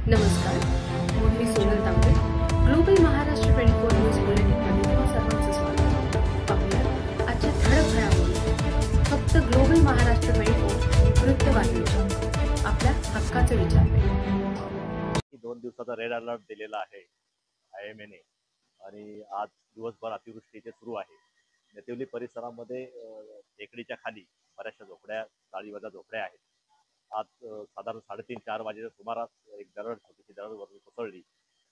नमस्कार, मी सोनल तांबे. Global Maharashtra 24 news बुलेटिनमध्ये तुम्हा सर्वांचं स्वागत. पाहूया आजच्या ठळक घडामोडी. फक्त ग्लोबल महाराष्ट्र 24 वृत्तवाहिनीच्या आपल्या हक्काचे विचार. 2 दिवसाचा रेड अलर्ट दिलेला आहे IMAने आणि आज दिवसभर अतिवृष्टी इथे सुरू आहे. नेतिवली परिसरामध्ये टेकडीच्या खाली बऱ्याचशा झोपड्या, चाळीवजा झोपड्या आहेत. आज साधारण 3:30-4 वाजेच्या सुमारास एक छोटीशी दरड वरून कोसळली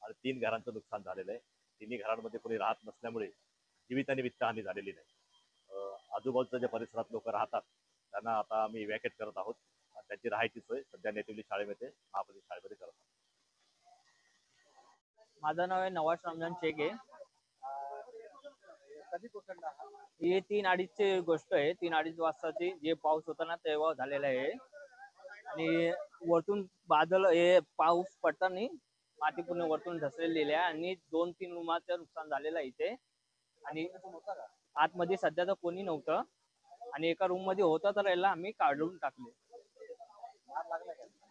आणि 3 घरांचं नुकसान झालेलं आहे. तिन्ही घरांमध्ये कोणी राहत नसल्यामुळे जीवित आणि वित्तहानी झालेली नाही. आजूबाजूच्या ज्या परिसरात लोक राहतात त्यांना आता आम्ही इव्हॅक्युएट करत आहोत. त्यांची राहायची सोय सध्या नेतिवली शाळेमध्ये, महापालिका शाळेमध्ये करत आहोत. माझं नाव आहे नवाज रमजान शेख आहे. ही 3:30ची गोष्ट आहे. 3:30 वाजताची जे पाऊस होता ना तेव्हा झालेला आहे. आणि वरतून बादल हे पाऊस पडताना माती पूर्ण वरतून ढसलेली आहे आणि 2-3 रूमाचं नुकसान झालेलं आहे इथे. आणि आतमध्ये सध्या तर कोणी नव्हतं आणि एका रूम मध्ये होतं तर याला आम्ही काढून टाकले.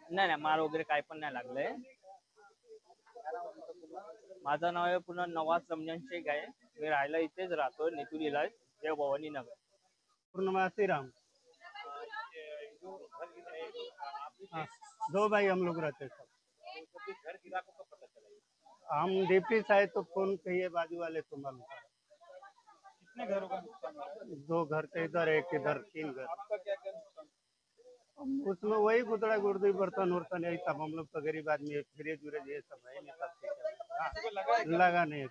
नाही, मार वगैरे काय पण नाही लागलंय. माझं नाव आहे पुन्हा नवाज रमजान शेख आहे. मी राहायला इथेच राहतो, नेतुरीला, देव भवानी नगर. पूर्णिमा श्रीराम. 2 भाई हम लोग रहते सब. हम डीपी साइड तो फोन कहिए बाजू वाले तो मालूम. कितने घरों का नुकसान हुआ? 2 घर थे इधर, एक इधर, 3 घर. उसमें वही गुदड़ा गुर्दी बर्तन वर्तन यही सब. हम लोग तो गरीब आदमी है, फ्रिज व्रिज ये सब है नहीं, सब लगा नहीं है.